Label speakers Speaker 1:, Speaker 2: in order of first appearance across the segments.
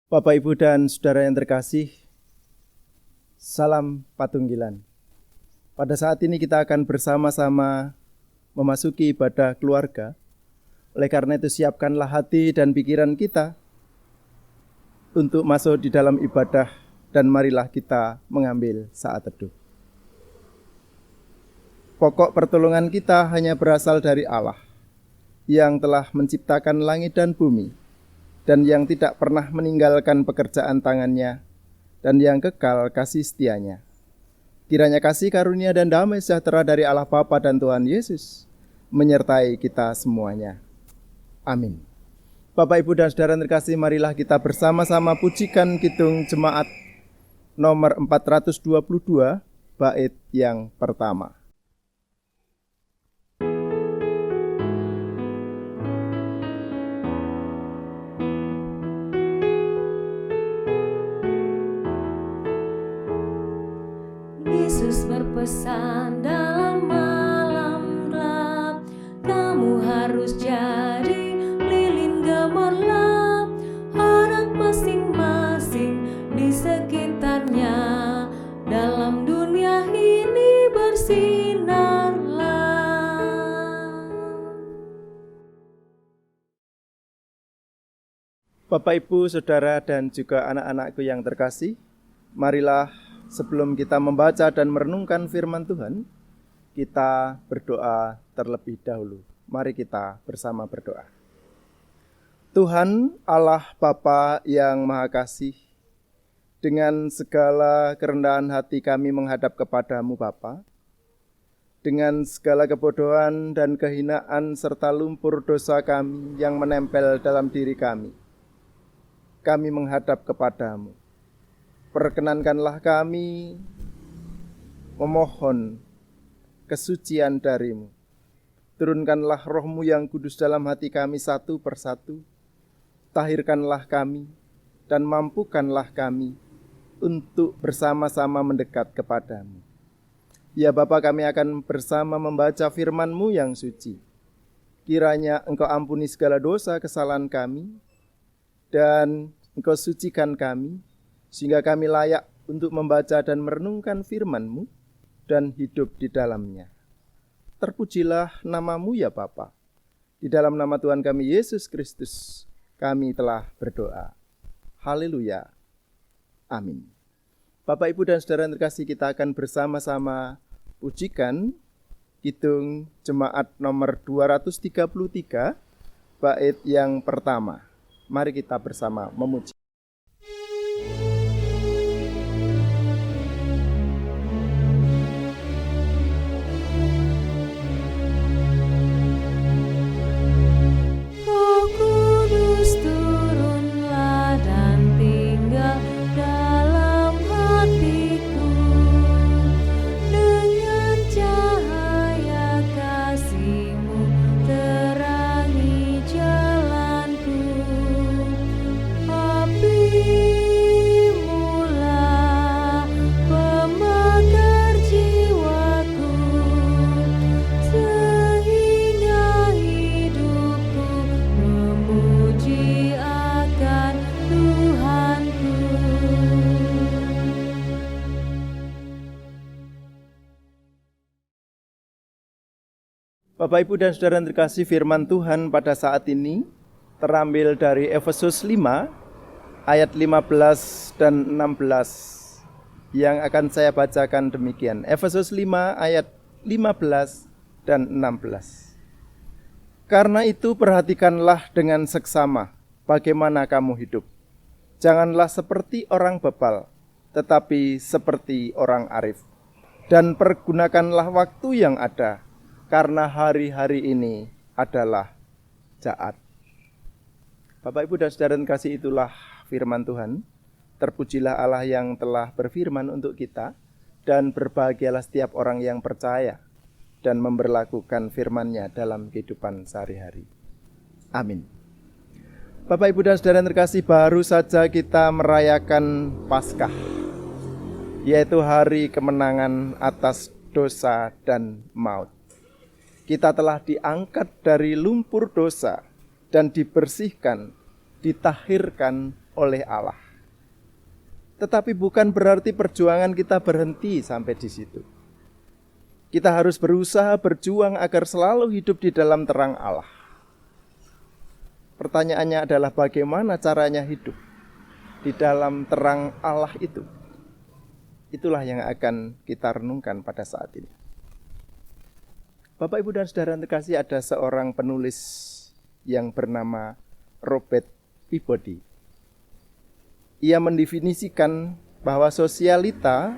Speaker 1: Bapak, Ibu, dan Saudara yang terkasih, salam Patunggilan. Pada saat ini kita akan bersama-sama memasuki ibadah keluarga. Oleh karena itu siapkanlah hati dan pikiran kita untuk masuk di dalam ibadah dan marilah kita mengambil saat teduh. Pokok pertolongan kita hanya berasal dari Allah yang telah menciptakan langit dan bumi, dan yang tidak pernah meninggalkan pekerjaan tangannya, dan yang kekal kasih setianya. Kiranya kasih karunia dan damai sejahtera dari Allah Bapa dan Tuhan Yesus menyertai kita semuanya. Amin. Bapak, Ibu, dan Saudara yang terkasih, marilah kita bersama-sama pujikan Kidung Jemaat nomor 422, bait yang pertama.
Speaker 2: Yesus berpesan dalam malam gelap, kamu harus jadi lilin gemerlap, orang masing-masing di sekitarnya, dalam dunia ini bersinarlah.
Speaker 1: Bapak, Ibu, Saudara, dan juga anak-anakku yang terkasih, marilah sebelum kita membaca dan merenungkan firman Tuhan, kita berdoa terlebih dahulu. Mari kita bersama berdoa. Tuhan Allah Bapa yang Maha Kasih, dengan segala kerendahan hati kami menghadap kepadamu Bapa, dengan segala kebodohan dan kehinaan serta lumpur dosa kami yang menempel dalam diri kami menghadap kepadamu. Perkenankanlah kami memohon kesucian darimu. Turunkanlah roh-Mu yang kudus dalam hati kami satu persatu. Tahirkanlah kami dan mampukanlah kami untuk bersama-sama mendekat kepadamu. Ya Bapa, kami akan bersama membaca firman-Mu yang suci. Kiranya Engkau ampuni segala dosa kesalahan kami dan Engkau sucikan kami, sehingga kami layak untuk membaca dan merenungkan firman-Mu dan hidup di dalamnya. Terpujilah nama-Mu ya Bapa. Di dalam nama Tuhan kami Yesus Kristus kami telah berdoa. Haleluya. Amin. Bapak, Ibu, dan Saudara yang terkasih, kita akan bersama-sama pujikan Kidung Jemaat nomor 233, bait yang pertama. Mari kita bersama memuji. Bapak, Ibu, dan Saudara yang terkasih, firman Tuhan pada saat ini terambil dari Efesus 5 ayat 15 dan 16 yang akan saya bacakan demikian. Efesus 5 ayat 15 dan 16. Karena itu perhatikanlah dengan seksama bagaimana kamu hidup. Janganlah seperti orang bebal, tetapi seperti orang arif. Dan pergunakanlah waktu yang ada, karena hari-hari ini adalah jahat. Bapak, Ibu, dan Saudara yang kasih, itulah firman Tuhan. Terpujilah Allah yang telah berfirman untuk kita, dan berbahagialah setiap orang yang percaya dan memberlakukan firman-Nya dalam kehidupan sehari-hari. Amin. Bapak, Ibu, dan Saudara yang terkasih, baru saja kita merayakan Paskah, yaitu hari kemenangan atas dosa dan maut. Kita telah diangkat dari lumpur dosa dan dibersihkan, ditahirkan oleh Allah. Tetapi bukan berarti perjuangan kita berhenti sampai di situ. Kita harus berusaha berjuang agar selalu hidup di dalam terang Allah. Pertanyaannya adalah bagaimana caranya hidup di dalam terang Allah itu. Itulah yang akan kita renungkan pada saat ini. Bapak, Ibu, dan saudara yang terkasih, ada seorang penulis yang bernama Robert Peabody. Ia mendefinisikan bahwa sosialita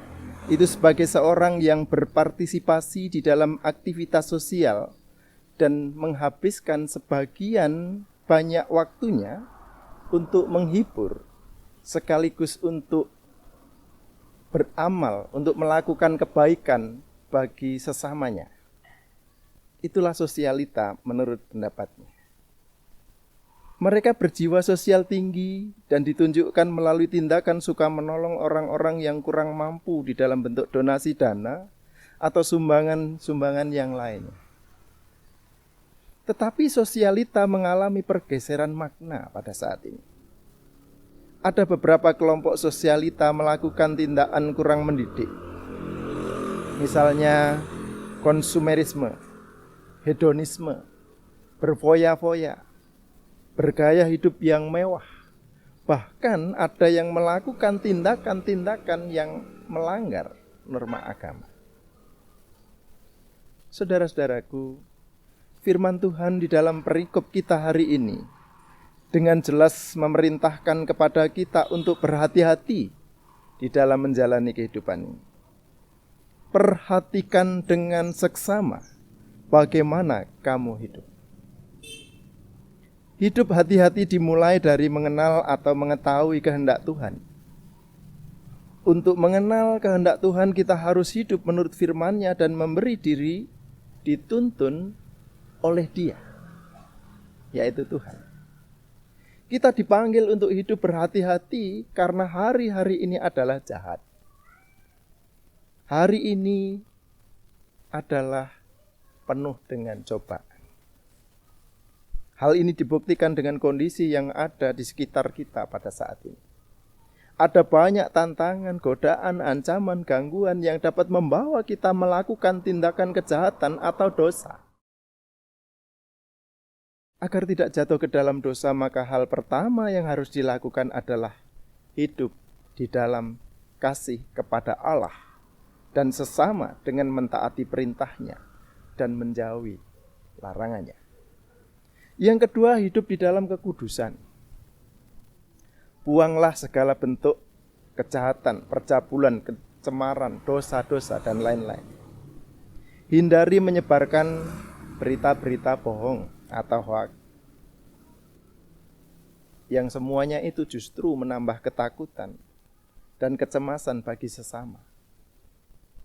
Speaker 1: itu sebagai seorang yang berpartisipasi di dalam aktivitas sosial dan menghabiskan sebagian banyak waktunya untuk menghibur sekaligus untuk beramal, untuk melakukan kebaikan bagi sesamanya. Itulah sosialita menurut pendapatnya. Mereka berjiwa sosial tinggi dan ditunjukkan melalui tindakan suka menolong orang-orang yang kurang mampu di dalam bentuk donasi dana atau sumbangan-sumbangan yang lain. Tetapi sosialita mengalami pergeseran makna pada saat ini. Ada beberapa kelompok sosialita melakukan tindakan kurang mendidik. Misalnya konsumerisme, hedonisme, berfoya-foya, bergaya hidup yang mewah. Bahkan ada yang melakukan tindakan-tindakan yang melanggar norma agama. Saudara-saudaraku, firman Tuhan di dalam perikop kita hari ini dengan jelas memerintahkan kepada kita untuk berhati-hati di dalam menjalani kehidupan ini. Perhatikan dengan seksama bagaimana kamu hidup. Hidup hati-hati dimulai dari mengenal atau mengetahui kehendak Tuhan. Untuk mengenal kehendak Tuhan, kita harus hidup menurut firman-Nya dan memberi diri dituntun oleh Dia, yaitu Tuhan. Kita dipanggil untuk hidup berhati-hati karena hari-hari ini adalah jahat. Hari ini adalah penuh dengan cobaan. Hal ini dibuktikan dengan kondisi yang ada di sekitar kita pada saat ini. Ada banyak tantangan, godaan, ancaman, gangguan yang dapat membawa kita melakukan tindakan kejahatan atau dosa. Agar tidak jatuh ke dalam dosa, maka hal pertama yang harus dilakukan adalah hidup di dalam kasih kepada Allah dan sesama dengan mentaati perintah-Nya dan menjauhi larangannya. Yang kedua, hidup di dalam kekudusan. Buanglah segala bentuk kejahatan, percabulan, kecemaran, dosa-dosa, dan lain-lain. Hindari menyebarkan berita-berita bohong atau hoax. Yang semuanya itu justru menambah ketakutan dan kecemasan bagi sesama.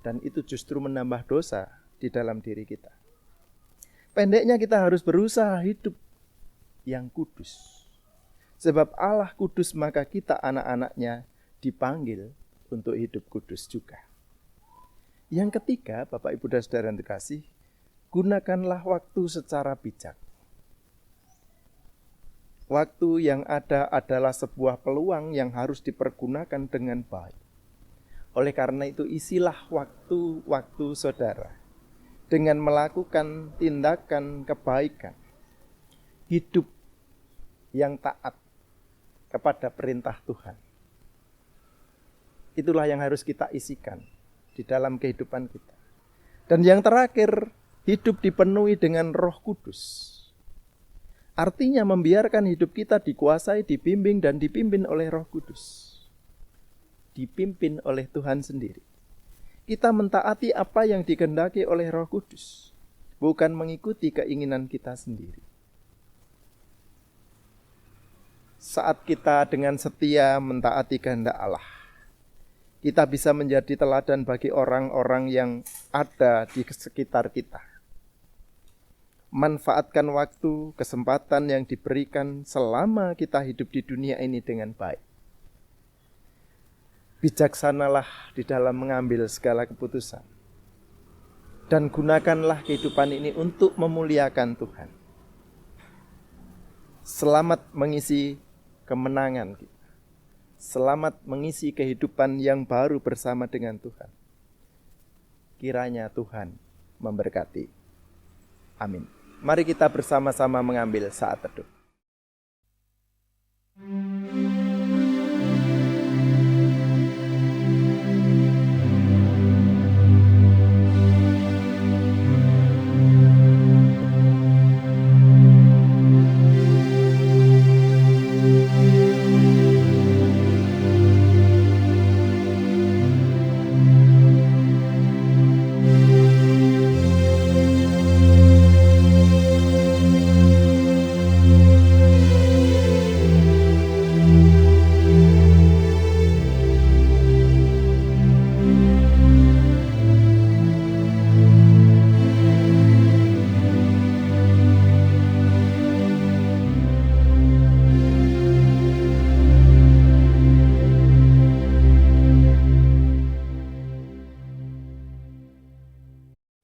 Speaker 1: Dan itu justru menambah dosa di dalam diri kita. Pendeknya, kita harus berusaha hidup yang kudus. Sebab Allah kudus, maka kita anak-anaknya dipanggil untuk hidup kudus juga. Yang ketiga, Bapak, Ibu, dan saudara yang terkasih, gunakanlah waktu secara bijak. Waktu yang ada adalah sebuah peluang yang harus dipergunakan dengan baik. Oleh karena itu, isilah waktu-waktu saudara dengan melakukan tindakan kebaikan, hidup yang taat kepada perintah Tuhan. Itulah yang harus kita isikan di dalam kehidupan kita. Dan yang terakhir, hidup dipenuhi dengan Roh Kudus. Artinya membiarkan hidup kita dikuasai, dibimbing, dan dipimpin oleh Roh Kudus. Dipimpin oleh Tuhan sendiri. Kita mentaati apa yang dikehendaki oleh Roh Kudus, bukan mengikuti keinginan kita sendiri. Saat kita dengan setia mentaati kehendak Allah, kita bisa menjadi teladan bagi orang-orang yang ada di sekitar kita. Manfaatkan waktu, kesempatan yang diberikan selama kita hidup di dunia ini dengan baik. Bijaksanalah di dalam mengambil segala keputusan. Dan gunakanlah kehidupan ini untuk memuliakan Tuhan. Selamat mengisi kemenangan kita. Selamat mengisi kehidupan yang baru bersama dengan Tuhan. Kiranya Tuhan memberkati. Amin. Mari kita bersama-sama mengambil saat teduh.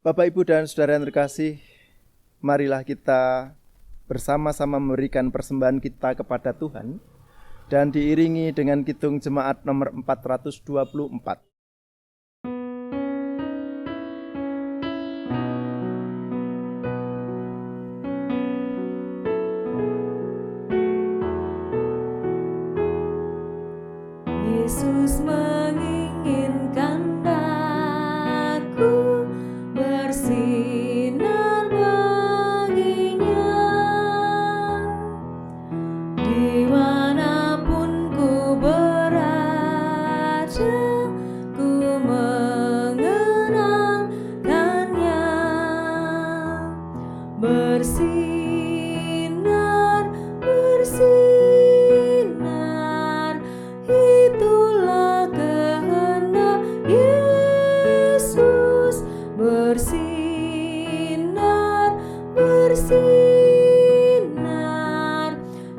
Speaker 1: Bapak, Ibu, dan Saudara yang terkasih, marilah kita bersama-sama memberikan persembahan kita kepada Tuhan dan diiringi dengan kidung jemaat nomor 424.
Speaker 2: Yesus menginginkan daku bersinar baginya, dimanapun ku berada, ku mengenangkannya. Bersinar, bersinar, itulah kehendak Yesus. Bersinar, bersinar,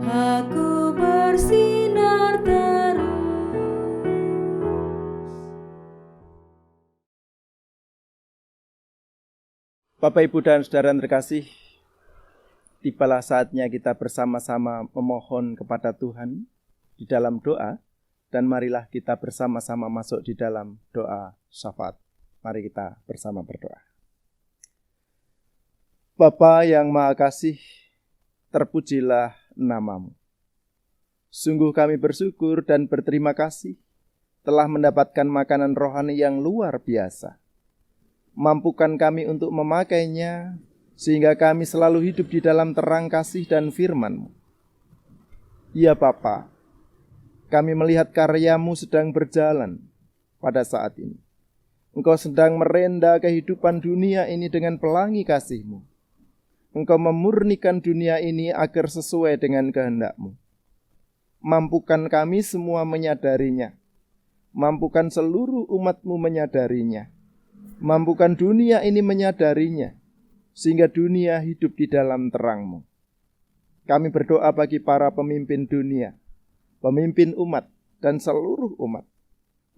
Speaker 2: aku bersinar terus.
Speaker 1: Bapak, Ibu, dan Saudara yang terkasih, tibalah saatnya kita bersama-sama memohon kepada Tuhan di dalam doa, dan marilah kita bersama-sama masuk di dalam doa syafaat. Mari kita bersama berdoa. Bapa yang Maha Kasih, terpujilah nama-Mu. Sungguh kami bersyukur dan berterima kasih telah mendapatkan makanan rohani yang luar biasa. Mampukan kami untuk memakainya, sehingga kami selalu hidup di dalam terang kasih dan firman-Mu. Ya Bapa, kami melihat karya-Mu sedang berjalan pada saat ini. Engkau sedang merenda kehidupan dunia ini dengan pelangi kasih-Mu. Engkau memurnikan dunia ini agar sesuai dengan kehendak-Mu. Mampukan kami semua menyadarinya. Mampukan seluruh umat-Mu menyadarinya. Mampukan dunia ini menyadarinya, sehingga dunia hidup di dalam terang-Mu. Kami berdoa bagi para pemimpin dunia, pemimpin umat, dan seluruh umat,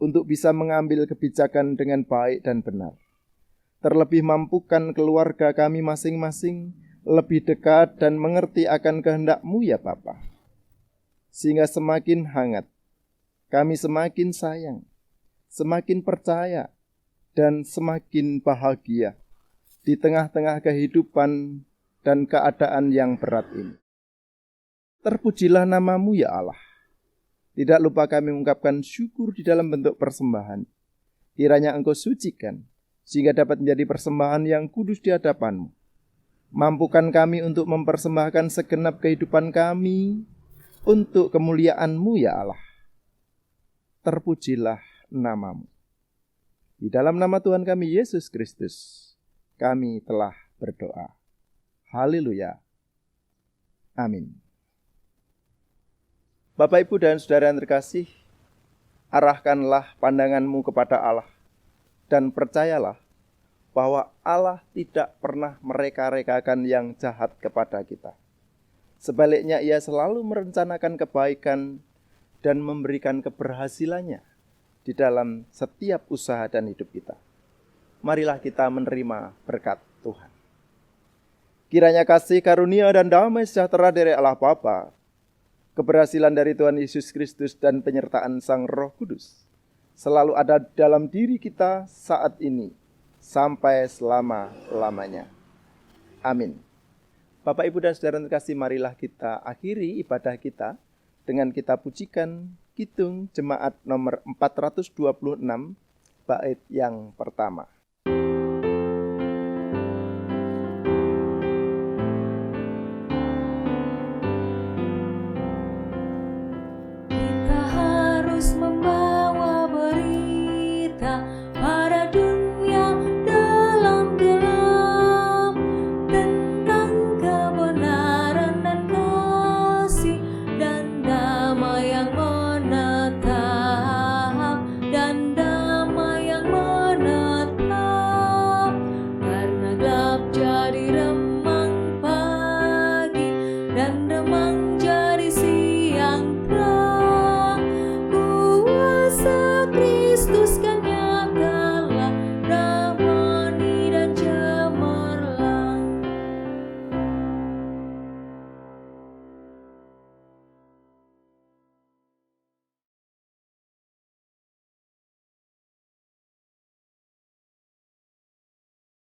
Speaker 1: untuk bisa mengambil kebijakan dengan baik dan benar. Terlebih mampukan keluarga kami masing-masing lebih dekat dan mengerti akan kehendak-Mu ya Bapa. Sehingga semakin hangat, kami semakin sayang, semakin percaya, dan semakin bahagia di tengah-tengah kehidupan dan keadaan yang berat ini. Terpujilah nama-Mu ya Allah. Tidak lupa kami mengucapkan syukur di dalam bentuk persembahan. Kiranya Engkau sucikan, sehingga dapat menjadi persembahan yang kudus di hadapan-Mu. Mampukan kami untuk mempersembahkan segenap kehidupan kami untuk kemuliaan-Mu ya Allah. Terpujilah nama-Mu. Di dalam nama Tuhan kami Yesus Kristus, kami telah berdoa. Haleluya. Amin. Bapak, Ibu, dan Saudara yang terkasih, arahkanlah pandangan-Mu kepada Allah, dan percayalah bahwa Allah tidak pernah mereka-rekakan yang jahat kepada kita. Sebaliknya, Ia selalu merencanakan kebaikan dan memberikan keberhasilannya di dalam setiap usaha dan hidup kita. Marilah kita menerima berkat Tuhan. Kiranya kasih karunia dan damai sejahtera dari Allah Bapa keberhasilan dari Tuhan Yesus Kristus dan penyertaan Sang Roh Kudus selalu ada dalam diri kita saat ini sampai selama-lamanya. Amin. Bapak, Ibu, dan saudara terkasih, marilah kita akhiri ibadah kita dengan kita pujikan Kidung Jemaat nomor 426, bait yang pertama.